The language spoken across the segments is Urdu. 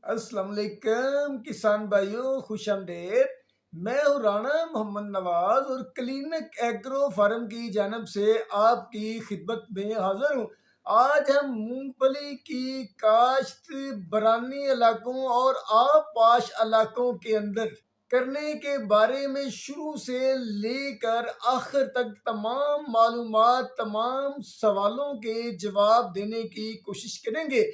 السلام علیکم کسان بھائیوں، خوش آمدید۔ میں ہوں رانا محمد نواز اور کلینک ایگرو فارم کی جانب سے آپ کی خدمت میں حاضر ہوں۔ آج ہم مونگ پھلی کی کاشت برانی علاقوں اور آب پاش علاقوں کے اندر کرنے کے بارے میں شروع سے لے کر آخر تک تمام معلومات، تمام سوالوں کے جواب دینے کی کوشش کریں گے۔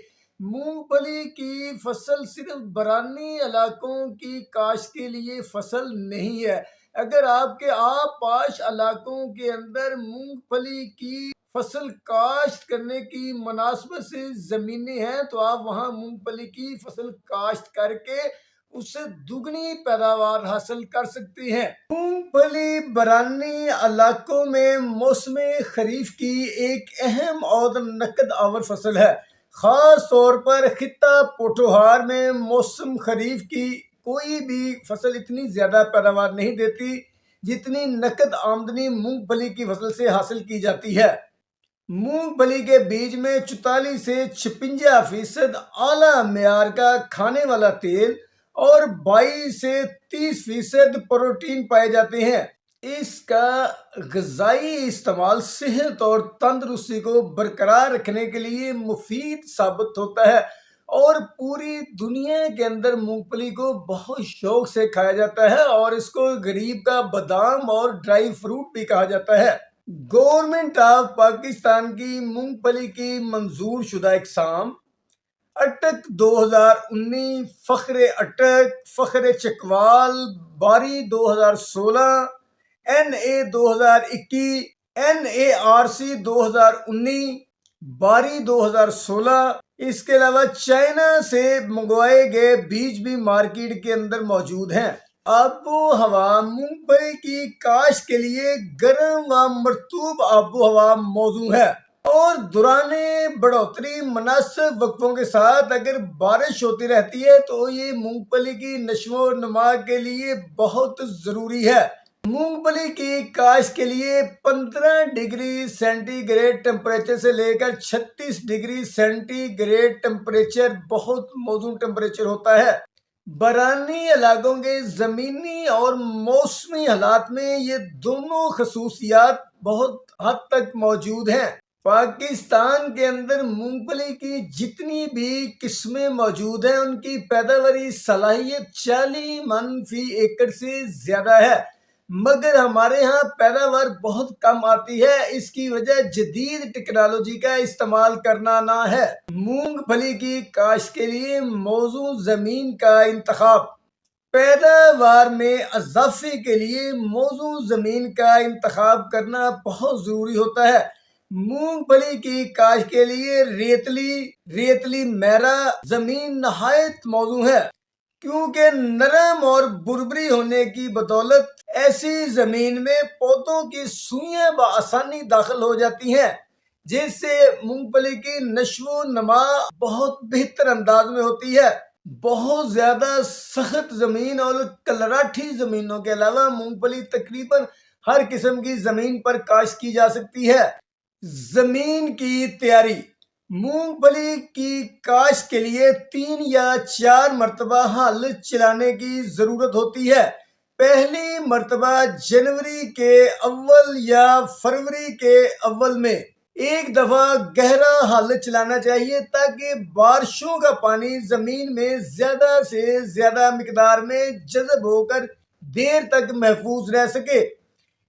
مونگ پھلی کی فصل صرف برانی علاقوں کی کاشت کے لیے فصل نہیں ہے۔ اگر آپ کے آب پاش علاقوں کے اندر مونگ پھلی کی فصل کاشت کرنے کی مناسبت سے زمینیں ہیں تو آپ وہاں مونگ پھلی کی فصل کاشت کر کے اس سے دگنی پیداوار حاصل کر سکتے ہیں۔ مونگ پھلی برانی علاقوں میں موسم خریف کی ایک اہم اور نقد آور فصل ہے۔ خاص طور پر خطہ پوٹھوہار میں موسم خریف کی کوئی بھی فصل اتنی زیادہ پیداوار نہیں دیتی جتنی نقد آمدنی مونگ پھلی کی فصل سے حاصل کی جاتی ہے۔ مونگ پھلی کے بیج میں 44 سے 56% اعلیٰ معیار کا کھانے والا تیل اور 22 سے 30% پروٹین پائے جاتے ہیں۔ اس کا غذائی استعمال صحت اور تندرستی کو برقرار رکھنے کے لیے مفید ثابت ہوتا ہے اور پوری دنیا کے اندر مونگ پھلی کو بہت شوق سے کھایا جاتا ہے اور اس کو غریب کا بادام اور ڈرائی فروٹ بھی کہا جاتا ہے۔ گورنمنٹ آف پاکستان کی مونگ پھلی کی منظور شدہ اقسام اٹک 2019، فخر اٹک، فخر چکوال، باری 2016، NA2021، NARC 2019، باری 2016۔ اس کے علاوہ چائنا سے منگوائے گئے بیج بھی مارکیٹ کے اندر موجود ہیں۔ آب و ہوا مونگ پھلی کی کاشت کے لیے گرم و مرطوب آب و ہوا موزوں ہے اور دوران بڑھوتری مناسب وقفوں کے ساتھ اگر بارش ہوتی رہتی ہے تو یہ مونگ پھلی کی نشو و نما کے لیے بہت ضروری ہے۔ مونگ پھلی کی کاشت کے لیے 15 ڈگری سینٹی گریڈ ٹمپریچر سے لے کر 36 ڈگری سینٹی گریڈ ٹمپریچر بہت موزوں ٹمپریچر ہوتا ہے۔ برانی علاقوں کے زمینی اور موسمی حالات میں یہ دونوں خصوصیات بہت حد تک موجود ہیں۔ پاکستان کے اندر مونگ پھلی کی جتنی بھی قسمیں موجود ہیں ان کی پیداواری صلاحیت 40 من فی ایکڑ سے زیادہ ہے، مگر ہمارے ہاں پیداوار بہت کم آتی ہے۔ اس کی وجہ جدید ٹیکنالوجی کا استعمال کرنا نہ ہے۔ مونگ پھلی کی کاشت کے لیے موزوں زمین کا انتخاب۔ پیداوار میں اضافے کے لیے موزوں زمین کا انتخاب کرنا بہت ضروری ہوتا ہے۔ مونگ پھلی کی کاشت کے لیے ریتلی میرا زمین نہایت موزوں ہے، کیونکہ نرم اور بربری ہونے کی بدولت ایسی زمین میں پودوں کی سوئیاں بآسانی داخل ہو جاتی ہیں، جس سے مونگ پھلی کی نشو و نما بہت بہتر انداز میں ہوتی ہے۔ بہت زیادہ سخت زمین اور کلراٹھی زمینوں کے علاوہ مونگ پھلی تقریباً ہر قسم کی زمین پر کاشت کی جا سکتی ہے۔ زمین کی تیاری۔ مونگ پھلی کی کاشت کے لیے 3 یا 4 مرتبہ ہل چلانے کی ضرورت ہوتی ہے۔ پہلی مرتبہ جنوری کے اول یا فروری کے اول میں ایک دفعہ گہرا ہل چلانا چاہیے تاکہ بارشوں کا پانی زمین میں زیادہ سے زیادہ مقدار میں جذب ہو کر دیر تک محفوظ رہ سکے۔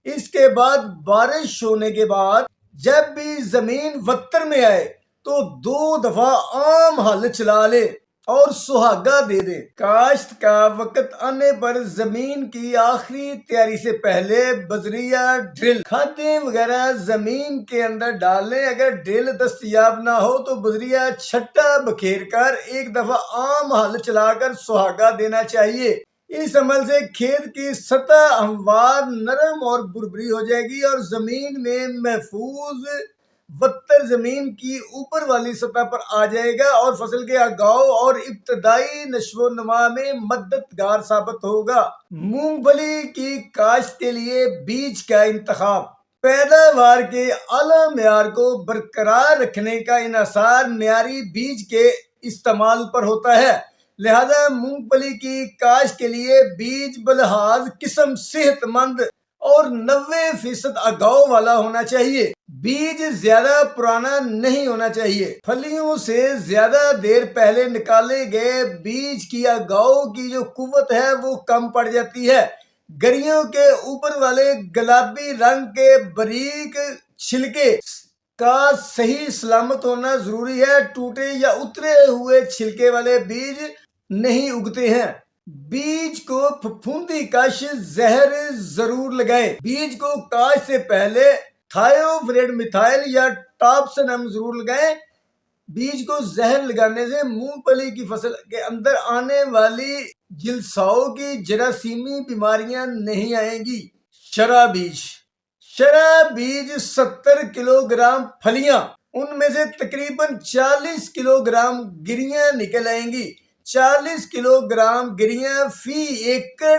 اس کے بعد بارش ہونے کے بعد جب بھی زمین وتر میں آئے تو 2 دفعہ عام ہل چلا لے اور سہاگا دے دے۔ کاشت کا وقت آنے پر زمین کی آخری تیاری سے پہلے بذریعہ ڈرل کھادیں وغیرہ زمین کے اندر ڈال لیں۔ اگر ڈرل دستیاب نہ ہو تو بذریعہ چھٹا بکھیر کر ایک دفعہ عام ہل چلا کر سہاگا دینا چاہیے۔ اس عمل سے کھیت کی سطح ہموار، نرم اور بربری ہو جائے گی اور زمین میں محفوظ وتر زمین کی اوپر والی سطح پر آ جائے گا اور فصل کے اگاؤ اور ابتدائی نشو و نما میں مددگار ثابت ہوگا۔ مونگ پھلی کی کاشت کے لیے بیج کا انتخاب۔ پیداوار کے اعلیٰ معیار کو برقرار رکھنے کا انحصار معیاری بیج کے استعمال پر ہوتا ہے۔ لہذا مونگ پھلی کی کاشت کے لیے بیج بلحاظ قسم صحت مند اور 90% اگاؤ والا ہونا چاہیے۔ بیج زیادہ پرانا نہیں ہونا چاہیے۔ پھلیوں سے زیادہ دیر پہلے نکالے گئے بیج کی اگاؤ کی جو قوت ہے وہ کم پڑ جاتی ہے۔ گریوں کے اوپر والے گلابی رنگ کے باریک چھلکے کا صحیح سلامت ہونا ضروری ہے۔ ٹوٹے یا اترے ہوئے چھلکے والے بیج نہیں اگتے ہیں۔ بیج کو پھپھوندی کش زہر ضرور لگائیں۔ بیج کو کاشت سے پہلے تھائیوفریڈ میتھائل یا ٹاپسنم ضرور لگائیں۔ بیج کو زہر لگانے سے مونگ پھلی کی فصل کے اندر آنے والی جلساؤ کی جراثیمی بیماریاں نہیں آئیں گی۔ شرح بیج 70 کلو گرام پھلیاں، ان میں سے تقریباً 40 کلو گرام گریاں نکل آئیں گی۔ 40 کلو گرام گریاں فی ایکڑ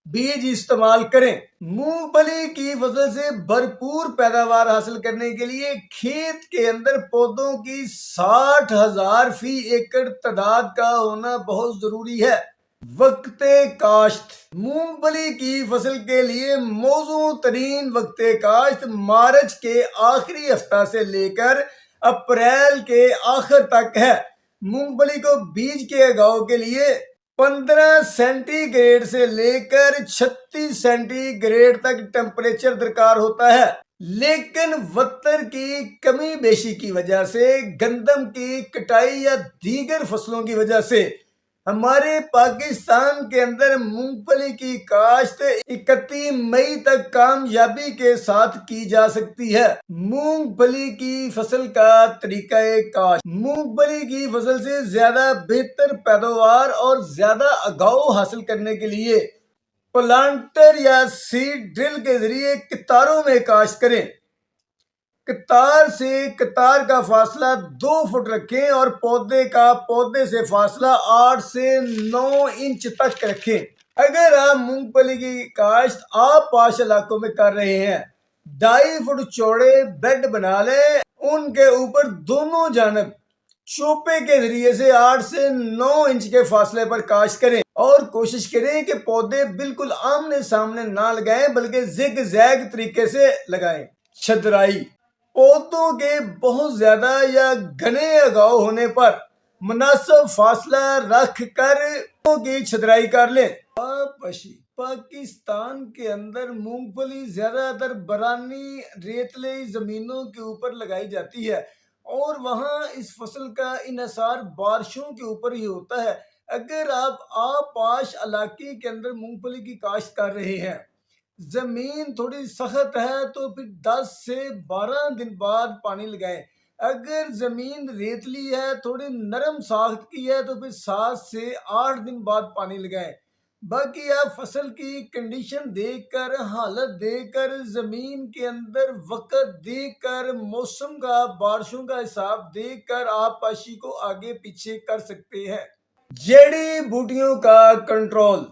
بیج استعمال کریں۔ مونگ پھلی کی فصل سے بھرپور پیداوار حاصل کرنے کے لیے کھیت کے اندر پودوں کی 60,000 فی ایکڑ تعداد کا ہونا بہت ضروری ہے۔ وقت کاشت مونگ پھلی کی فصل کے لیے موزوں ترین وقت کاشت مارچ کے آخری ہفتہ سے لے کر اپریل کے آخر تک ہے۔ مونگ پھلی کو بیج کے اگاؤ کے لیے 15 سینٹی گریڈ سے لے کر 36 سینٹی گریڈ تک ٹیمپریچر درکار ہوتا ہے، لیکن وتر کی کمی بیشی کی وجہ سے، گندم کی کٹائی یا دیگر فصلوں کی وجہ سے ہمارے پاکستان کے اندر مونگ پھلی کی کاشت 31 مئی تک کامیابی کے ساتھ کی جا سکتی ہے۔ مونگ پھلی کی فصل کا طریقہ کاشت مونگ پھلی کی فصل سے زیادہ بہتر پیداوار اور زیادہ اگاؤ حاصل کرنے کے لیے پلانٹر یا سیڈ ڈرل کے ذریعے قطاروں میں کاشت کریں۔ قطار سے قطار کا فاصلہ 2 فٹ رکھیں اور پودے کا پودے سے فاصلہ 8 سے 9 انچ تک رکھیں۔ اگر آپ مونگ پھلی کی کاشت آب پاش علاقوں میں کر رہے ہیں، 2.5 فٹ چوڑے بیڈ بنا لیں، ان کے اوپر دونوں جانب چوپے کے ذریعے سے 8 سے 9 انچ کے فاصلے پر کاشت کریں اور کوشش کریں کہ پودے بالکل آمنے سامنے نہ لگائیں بلکہ زگ زیگ طریقے سے لگائیں۔ چھدرائی پودوں کے بہت زیادہ یا گھنے اگاؤ ہونے پر مناسب فاصلہ رکھ کر پودوں کی چھدرائی کر لیں۔ پاکستان کے اندر مونگ پھلی زیادہ تر برانی ریتلی زمینوں کے اوپر لگائی جاتی ہے اور وہاں اس فصل کا انحصار بارشوں کے اوپر ہی ہوتا ہے۔ اگر آپ آب پاش علاقے کے اندر مونگ پھلی کی کاشت کر رہے ہیں، زمین تھوڑی سخت ہے تو پھر 10 سے 12 دن بعد پانی لگائیں۔ اگر زمین ریتلی ہے، تھوڑی نرم ساخت کی ہے تو پھر 7 سے 8 دن بعد پانی لگائیں۔ باقی آپ فصل کی کنڈیشن دیکھ کر، حالت دیکھ کر، زمین کے اندر وقت دیکھ کر، موسم کا بارشوں کا حساب دیکھ کر آپ پاشی کو آگے پیچھے کر سکتے ہیں۔ جڑی بوٹیوں کا کنٹرول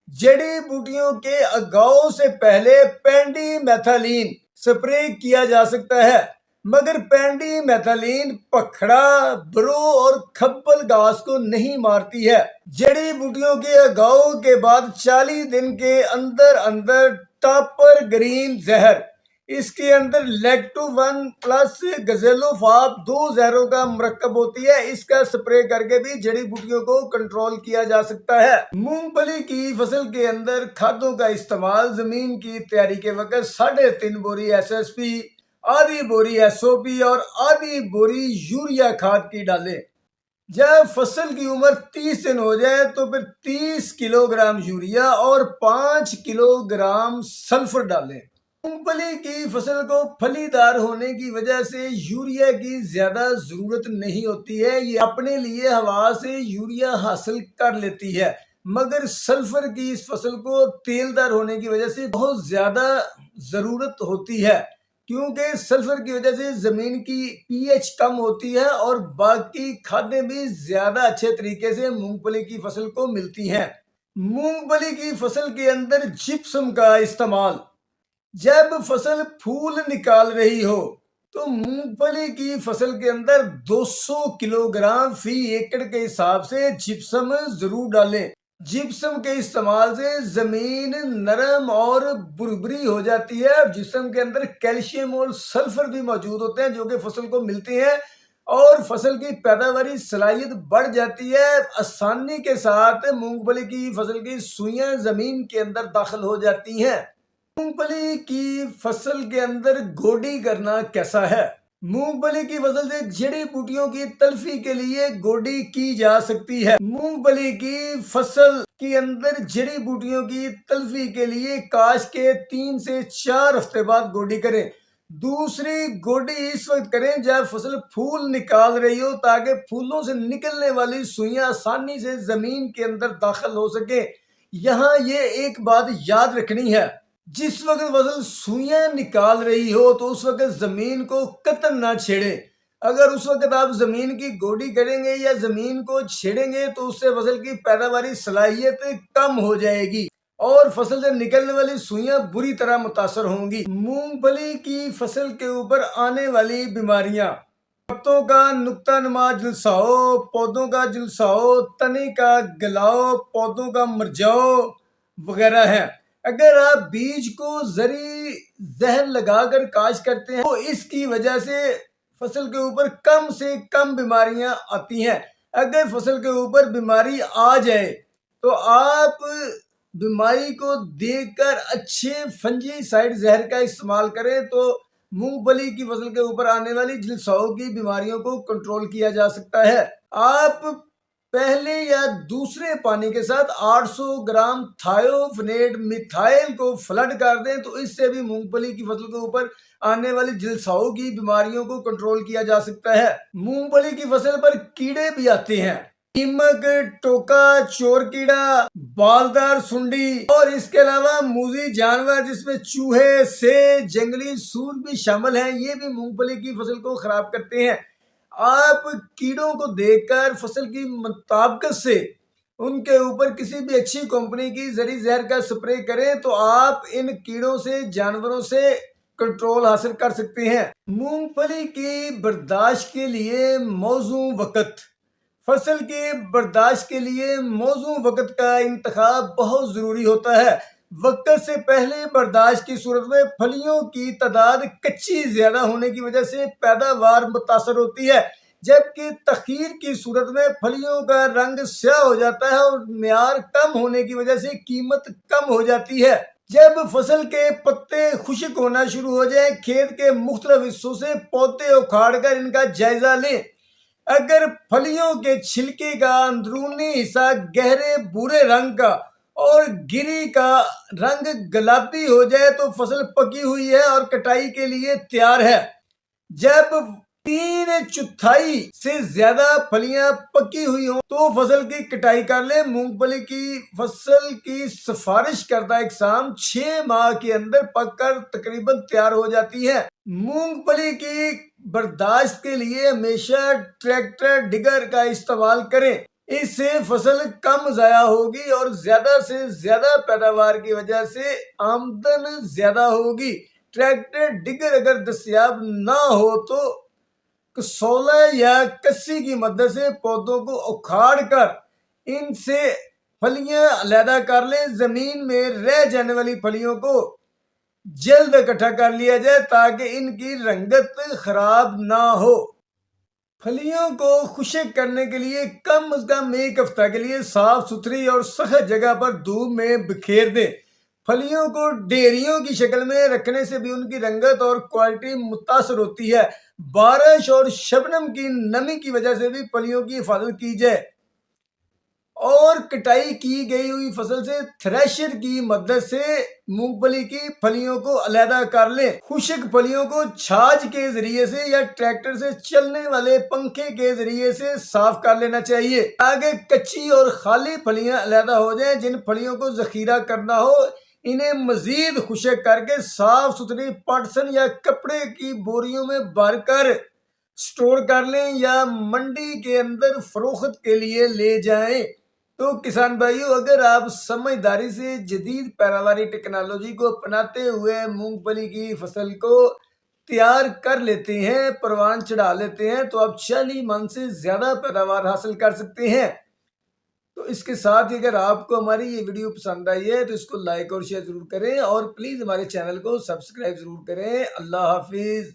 جڑی بوٹیوں کے اگاؤ سے پہلے پینڈی میتھالین سپرے کیا جا سکتا ہے، مگر پینڈی میتھالین پکھڑا، برو اور کھبل گھاس کو نہیں مارتی ہے۔ جڑی بوٹیوں کے اگاؤ کے بعد 40 دن کے اندر اندر ٹاپر گرین زہر، اس کے اندر لیکٹو-1 پلس گزیلوفاپ 2 زہروں کا مرکب ہوتی ہے، اس کا سپرے کر کے بھی جڑی بوٹیوں کو کنٹرول کیا جا سکتا ہے۔ مونگ پھلی کی فصل کے اندر کھادوں کا استعمال زمین کی تیاری کے وقت 3.5 بوری SSP، آدھی بوری SOP اور آدھی بوری یوریا کھاد کی ڈالیں۔ جب فصل کی عمر 30 دن ہو جائے تو پھر 30 کلو گرام یوریا اور 5 کلو گرام سلفر ڈالیں۔ مونگ پھلی کی فصل کو پھلی دار ہونے کی وجہ سے یوریا کی زیادہ ضرورت نہیں ہوتی ہے، یہ اپنے لیے ہوا سے یوریا حاصل کر لیتی ہے، مگر سلفر کی اس فصل کو تیل دار ہونے کی وجہ سے بہت زیادہ ضرورت ہوتی ہے، کیونکہ سلفر کی وجہ سے زمین کی pH کم ہوتی ہے اور باقی کھادیں بھی زیادہ اچھے طریقے سے مونگ پھلی کی فصل کو ملتی ہیں۔ مونگ پھلی کی فصل کے اندر جپسم کا استعمال جب فصل پھول نکال رہی ہو تو مونگ پھلی کی فصل کے اندر 200 کلو گرام فی ایکڑ کے حساب سے جپسم ضرور ڈالیں۔ جپسم کے استعمال سے زمین نرم اور بربری ہو جاتی ہے، اور جپسم کے اندر کیلشیم اور سلفر بھی موجود ہوتے ہیں جو کہ فصل کو ملتے ہیں، اور فصل کی پیداواری صلاحیت بڑھ جاتی ہے۔ آسانی کے ساتھ مونگ پھلی کی فصل کی سوئیاں زمین کے اندر داخل ہو جاتی ہیں۔ مونگ پھلی کی فصل کے اندر گوڈی کرنا کیسا ہے؟ مونگ پھلی کی فصل سے جڑی بوٹیوں کی تلفی کے لیے گوڈی کی جا سکتی ہے۔ مونگ پھلی کی فصل کے اندر جڑی بوٹیوں کی تلفی کے لیے کاشت کے 3 سے 4 ہفتے بعد گوڈی کریں۔ دوسری گوڈی اس وقت کریں جب فصل پھول نکال رہی ہو، تاکہ پھولوں سے نکلنے والی سوئیاں آسانی سے زمین کے اندر داخل ہو سکیں۔ یہاں یہ ایک بات یاد رکھنی ہے، جس وقت فصل سوئیاں نکال رہی ہو تو اس وقت زمین کو قطعاً نہ چھیڑیں۔ اگر اس وقت آپ زمین کی گوڈی کریں گے یا زمین کو چھیڑیں گے تو اس سے فصل کی پیداواری صلاحیت کم ہو جائے گی اور فصل سے نکلنے والی سوئیاں بری طرح متاثر ہوں گی۔ مونگ پھلی کی فصل کے اوپر آنے والی بیماریاں: پتوں کا نقطہ نما جلساؤ، پودوں کا جلساؤ، تنے کا گلاؤ، پودوں کا مرجاؤ وغیرہ ہیں۔ اگر آپ بیج کو زرعی زہر لگا کر کاشت کرتے ہیں تو اس کی وجہ سے فصل کے اوپر کم سے کم بیماریاں آتی ہیں۔ اگر فصل کے اوپر بیماری آ جائے تو آپ بیماری کو دیکھ کر اچھے فنجی سائڈ زہر کا استعمال کریں تو مونگ پھلی کی فصل کے اوپر آنے والی جلساؤ کی بیماریوں کو کنٹرول کیا جا سکتا ہے۔ آپ پہلے یا دوسرے پانی کے ساتھ 800 گرام تھائیوفینیٹ میتھائل کو فلڈ کر دیں تو اس سے بھی مونگ پھلی کی فصل کے اوپر آنے والی جلساؤ کی بیماریوں کو کنٹرول کیا جا سکتا ہے۔ مونگ پھلی کی فصل پر کیڑے بھی آتے ہیں: دیمک، ٹوکا، چور کیڑا، بالدار سنڈی، اور اس کے علاوہ موذی جانور جس میں چوہے، سیہ، جنگلی سور بھی شامل ہیں، یہ بھی مونگ پھلی کی فصل کو خراب کرتے ہیں۔ آپ کیڑوں کو دیکھ کر فصل کی مطابقت سے ان کے اوپر کسی بھی اچھی کمپنی کی زرعی زہر کا سپرے کریں تو آپ ان کیڑوں سے، جانوروں سے کنٹرول حاصل کر سکتے ہیں۔ مونگ پھلی کی برداشت کے لیے موزوں وقت: فصل کی برداشت کے لیے موزوں وقت کا انتخاب بہت ضروری ہوتا ہے۔ وقت سے پہلے برداشت کی صورت میں پھلیوں کی تعداد کچی زیادہ ہونے کی وجہ سے پیداوار متاثر ہوتی ہے، جبکہ تاخیر کی صورت میں پھلیوں کا رنگ سیاہ ہو جاتا ہے اور معیار کم ہونے کی وجہ سے قیمت کم ہو جاتی ہے۔ جب فصل کے پتے خشک ہونا شروع ہو جائیں، کھیت کے مختلف حصوں سے پودے اکھاڑ کر ان کا جائزہ لیں۔ اگر پھلیوں کے چھلکے کا اندرونی حصہ گہرے بھورے رنگ کا اور گری کا رنگ گلابی ہو جائے تو فصل پکی ہوئی ہے اور کٹائی کے لیے تیار ہے۔ جب 3/4 سے زیادہ پھلیاں پکی ہوئی ہوں تو فصل کی کٹائی کر لیں۔ مونگ پھلی کی فصل کی سفارش کردہ اقسام 6 ماہ کے اندر پک کر تقریباً تیار ہو جاتی ہے۔ مونگ پھلی کی برداشت کے لیے ہمیشہ ٹریکٹر ڈگر کا استعمال کریں، اس سے فصل کم ضائع ہوگی اور زیادہ سے زیادہ پیداوار کی وجہ سے آمدن زیادہ ہوگی۔ ٹریکٹر ڈگر اگر دستیاب نہ ہو تو کسولہ یا کسی کی مدد سے پودوں کو اکھاڑ کر ان سے پھلیاں علیحدہ کر لیں۔ زمین میں رہ جانے والی پھلیوں کو جلد اکٹھا کر لیا جائے تاکہ ان کی رنگت خراب نہ ہو۔ پھلیوں کو خشک کرنے کے لیے کم از کم 1 ہفتہ کے لیے صاف ستھری اور سخت جگہ پر دھوپ میں بکھیر دیں۔ پھلیوں کو ڈیریوں کی شکل میں رکھنے سے بھی ان کی رنگت اور کوالٹی متاثر ہوتی ہے۔ بارش اور شبنم کی نمی کی وجہ سے بھی پھلیوں کی حفاظت کی جائے اور کٹائی کی گئی ہوئی فصل سے تھریشر کی مدد سے مونگ پھلی کی پھلیوں کو علیحدہ کر لیں۔ خشک پھلیوں کو چھاج کے ذریعے سے یا ٹریکٹر سے چلنے والے پنکھے کے ذریعے سے صاف کر لینا چاہیے تاکہ کچی اور خالی پھلیاں علیحدہ ہو جائیں۔ جن پھلیوں کو ذخیرہ کرنا ہو انہیں مزید خشک کر کے صاف ستھری پاٹسن یا کپڑے کی بوریوں میں بھر کر سٹور کر لیں یا منڈی کے اندر فروخت کے لیے لے جائیں۔ تو کسان بھائیو، اگر آپ سمجھداری سے جدید پیداواری ٹیکنالوجی کو اپناتے ہوئے مونگ پھلی کی فصل کو تیار کر لیتے ہیں، پروان چڑھا لیتے ہیں، تو آپ 40 من سے زیادہ پیداوار حاصل کر سکتے ہیں۔ تو اس کے ساتھ ہی اگر آپ کو ہماری یہ ویڈیو پسند آئی ہے تو اس کو لائک اور شیئر ضرور کریں، اور پلیز ہمارے چینل کو سبسکرائب ضرور کریں۔ اللہ حافظ۔